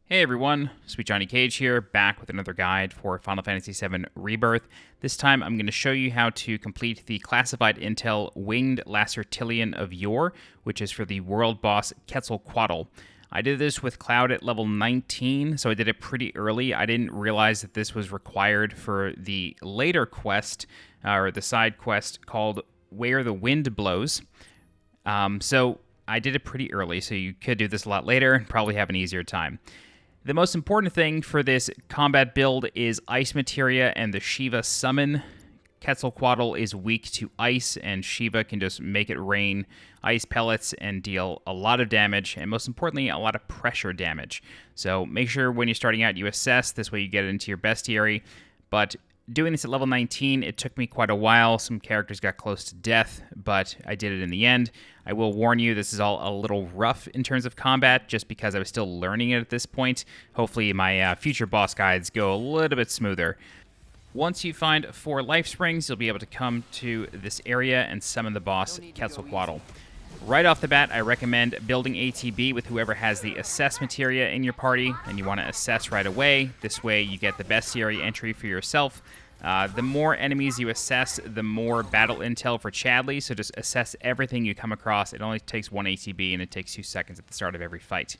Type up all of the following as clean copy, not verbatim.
Hey everyone, SweetJohnnyCage here, back with another guide for Final Fantasy VII Rebirth. This time I'm going to show you how to complete the classified intel Winged Lacertilian of Yore, which is for the world boss Quetzalcoatl. I did this with Cloud at level 19, so I did it pretty early. I didn't realize that this was required for the later quest, or the side quest called Where the Wind Blows. So I did it pretty early, so you could do this a lot later and probably have an easier time. The most important thing for this combat build is Ice Materia and the Shiva Summon. Quetzalcoatl is weak to ice, and Shiva can just make it rain ice pellets and deal a lot of damage, and most importantly, a lot of pressure damage. So make sure when you're starting out you assess, this way you get it into your bestiary. But doing this at level 19, it took me quite a while. Some characters got close to death, but I did it in the end. I will warn you, this is all a little rough in terms of combat, just because I was still learning it at this point. Hopefully my future boss guides go a little bit smoother. Once you find 4 life springs, you'll be able to come to this area and summon the boss, Quetzalcoatl. Right off the bat, I recommend building ATB with whoever has the Assess Materia in your party, and you want to assess right away. This way you get the bestiary entry for yourself. The more enemies you assess, the more battle intel for Chadley, so just assess everything you come across. It only takes 1 ATB, and it takes 2 seconds at the start of every fight.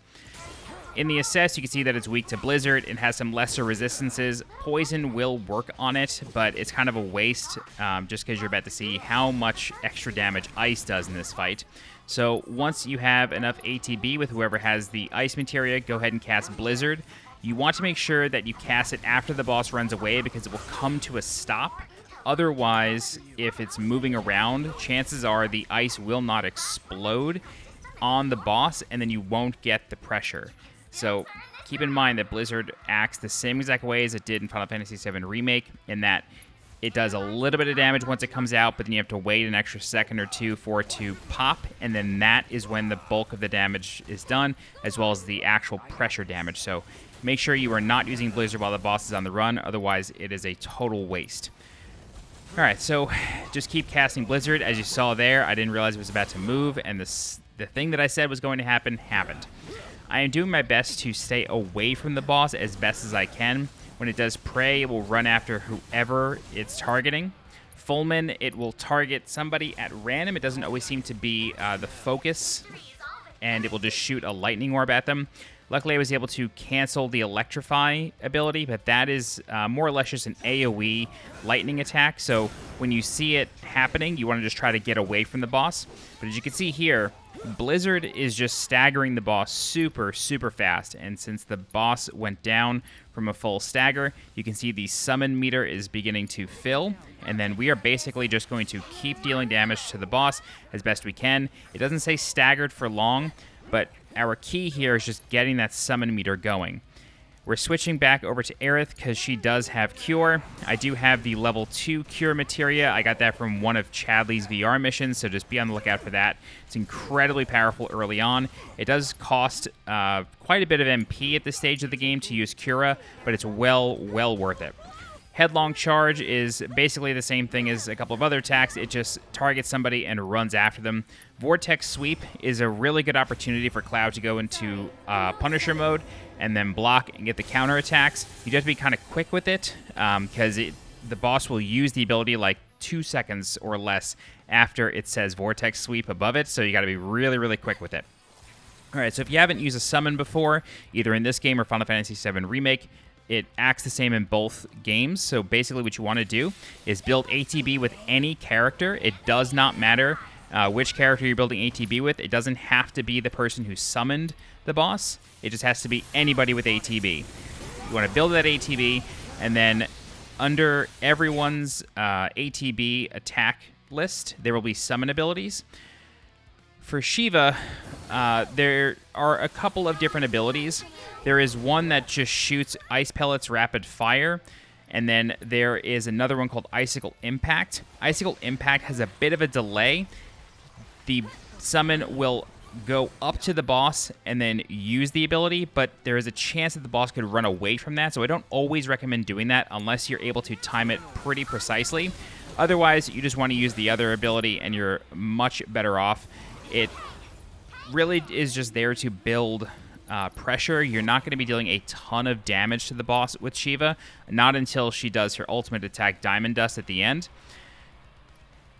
In the assess, you can see that it's weak to Blizzard. It has some lesser resistances. Poison will work on it, but it's kind of a waste just because you're about to see how much extra damage ice does in this fight. So once you have enough ATB with whoever has the Ice Materia, go ahead and cast Blizzard. You want to make sure that you cast it after the boss runs away because it will come to a stop. Otherwise, if it's moving around, chances are the ice will not explode on the boss, and then you won't get the pressure. So keep in mind that Blizzard acts the same exact way as it did in Final Fantasy VII Remake, in that it does a little bit of damage once it comes out, but then you have to wait an extra second or two for it to pop, and then that is when the bulk of the damage is done, as well as the actual pressure damage. So make sure you are not using Blizzard while the boss is on the run, otherwise it is a total waste. Alright, so just keep casting Blizzard. As you saw there, I didn't realize it was about to move, and the thing that I said was going to happen, happened. I am doing my best to stay away from the boss as best as I can. When it does prey, it will run after whoever it's targeting. Fulmin, it will target somebody at random. It doesn't always seem to be the focus, and it will just shoot a lightning orb at them. Luckily, I was able to cancel the Electrify ability, but that is more or less just an AoE lightning attack. So when you see it happening, you want to just try to get away from the boss. But as you can see here, Blizzard is just staggering the boss super, super fast. And since the boss went down from a full stagger, you can see the summon meter is beginning to fill. And then we are basically just going to keep dealing damage to the boss as best we can. It doesn't say staggered for long, but our key here is just getting that summon meter going. We're switching back over to Aerith because she does have Cure. I do have the level 2 Cure Materia. I got that from one of Chadley's VR missions, so just be on the lookout for that. It's incredibly powerful early on. It does cost quite a bit of MP at this stage of the game to use Cura, but it's well worth it. Headlong Charge is basically the same thing as a couple of other attacks. It just targets somebody and runs after them. Vortex Sweep is a really good opportunity for Cloud to go into Punisher mode and then block and get the counter attacks. You have to be kind of quick with it because the boss will use the ability like 2 seconds or less after it says Vortex Sweep above it, so you got to be really, really quick with it. All right, so if you haven't used a summon before, either in this game or Final Fantasy VII Remake, it acts the same in both games. So basically what you want to do is build ATB with any character. It does not matter which character you're building ATB with. It doesn't have to be the person who summoned the boss. It just has to be anybody with ATB. You want to build that ATB, and then under everyone's ATB attack list, there will be summon abilities. For Shiva, there are a couple of different abilities. There is one that just shoots ice pellets rapid fire, and then there is another one called Icicle Impact. Icicle Impact has a bit of a delay. The summon will go up to the boss and then use the ability, but there is a chance that the boss could run away from that, so I don't always recommend doing that unless you're able to time it pretty precisely. Otherwise, you just want to use the other ability, and you're much better off. It really is just there to build pressure, you're not going to be dealing a ton of damage to the boss with Shiva, not until she does her ultimate attack, Diamond Dust, at the end.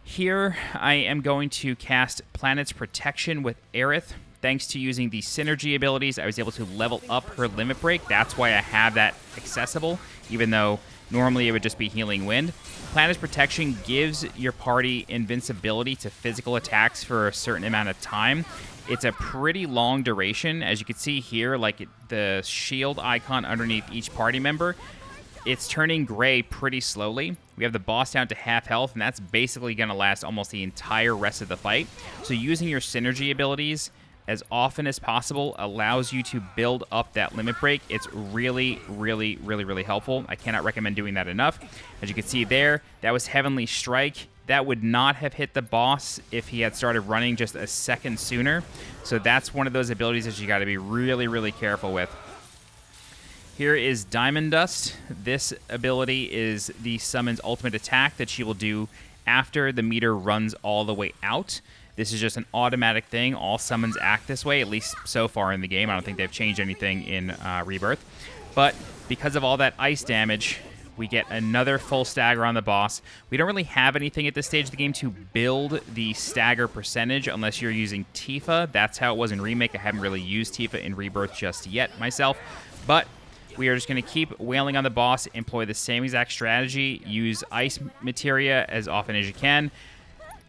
Here, I am going to cast Planet's Protection with Aerith. Thanks to using the synergy abilities, I was able to level up her limit break. That's why I have that accessible, even though normally it would just be Healing Wind. Planet's Protection gives your party invincibility to physical attacks for a certain amount of time. It's a pretty long duration. As you can see here, like the shield icon underneath each party member, it's turning gray pretty slowly. We have the boss down to half health, and that's basically going to last almost the entire rest of the fight. So using your synergy abilities as often as possible allows you to build up that limit break. It's really, really, really, really helpful. I cannot recommend doing that enough. As you can see there, that was Heavenly Strike. That would not have hit the boss if he had started running just a second sooner. So that's one of those abilities that you got to be really, really careful with. Here is Diamond Dust. This ability is the summon's ultimate attack that she will do after the meter runs all the way out. This is just an automatic thing. All summons act this way, at least so far in the game. I don't think they've changed anything in Rebirth. But because of all that ice damage, we get another full stagger on the boss. We don't really have anything at this stage of the game to build the stagger percentage unless you're using Tifa. That's how it was in Remake. I haven't really used Tifa in Rebirth just yet myself. But we are just going to keep wailing on the boss, employ the same exact strategy, use ice materia as often as you can.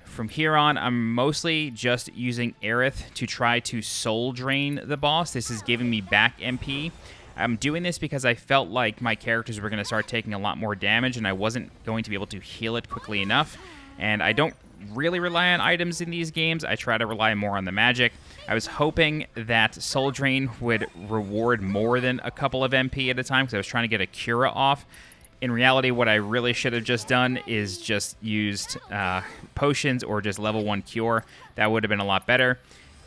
From here on, I'm mostly just using Aerith to try to soul drain the boss. This is giving me back MP. I'm doing this because I felt like my characters were going to start taking a lot more damage, and I wasn't going to be able to heal it quickly enough. And I don't really rely on items in these games. I try to rely more on the magic. I was hoping that Soul Drain would reward more than a couple of MP at a time, because I was trying to get a Cura off. In reality, what I really should have just done is just used potions or just level 1 cure. That would have been a lot better.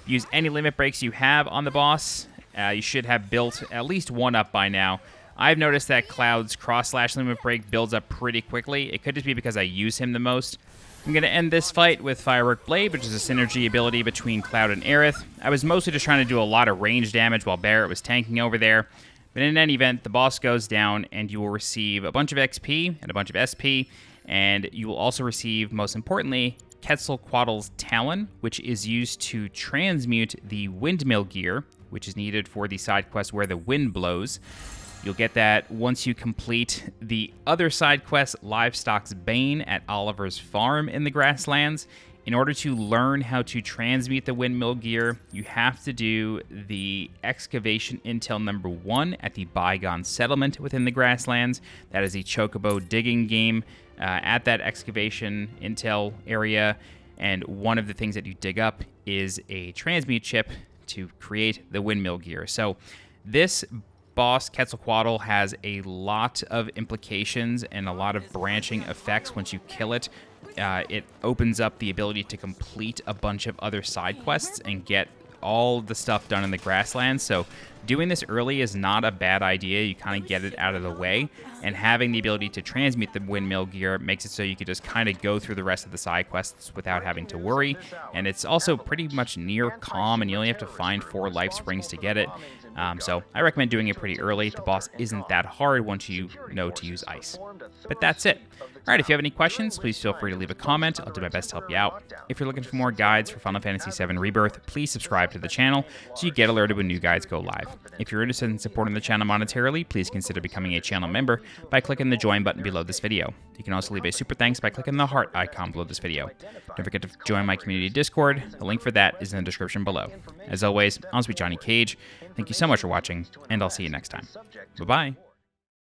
Use any limit breaks you have on the boss. You should have built at least one up by now. I've noticed that Cloud's cross-slash limit break builds up pretty quickly. It could just be because I use him the most. I'm going to end this fight with Firework Blade, which is a synergy ability between Cloud and Aerith. I was mostly just trying to do a lot of range damage while Barret was tanking over there. But in any event, the boss goes down, and you will receive a bunch of XP and a bunch of SP, and you will also receive, most importantly, Quetzalcoatl's Talon, which is used to transmute the Windmill gear, which is needed for the side quest Where the Wind Blows. You'll get that once you complete the other side quest, Livestock's Bane, at Oliver's farm in the Grasslands. In order to learn how to transmute the windmill gear, you have to do the excavation intel number 1 at the Bygone Settlement within the Grasslands. That is the Chocobo digging game at that excavation intel area. And one of the things that you dig up is a transmute chip to create the windmill gear. So this boss, Quetzalcoatl, has a lot of implications and a lot of branching effects once you kill it. It opens up the ability to complete a bunch of other side quests and get all the stuff done in the Grasslands. So doing this early is not a bad idea. You kind of get it out of the way, and having the ability to transmute the windmill gear makes it so you can just kind of go through the rest of the side quests without having to worry. And it's also pretty much near calm, and you only have to find 4 life springs to get it. So I recommend doing it pretty early. The boss isn't that hard once you know to use ice. But that's it. Alright, if you have any questions, please feel free to leave a comment. I'll do my best to help you out. If you're looking for more guides for Final Fantasy VII Rebirth, please subscribe to the channel so you get alerted when new guides go live. If you're interested in supporting the channel monetarily, please consider becoming a channel member by clicking the join button below this video. You can also leave a super thanks by clicking the heart icon below this video. Don't forget to join my community Discord. The link for that is in the description below. As always, I'm SweetJohnnyCage. Thank you so much for watching, and I'll see you next time. Bye-bye.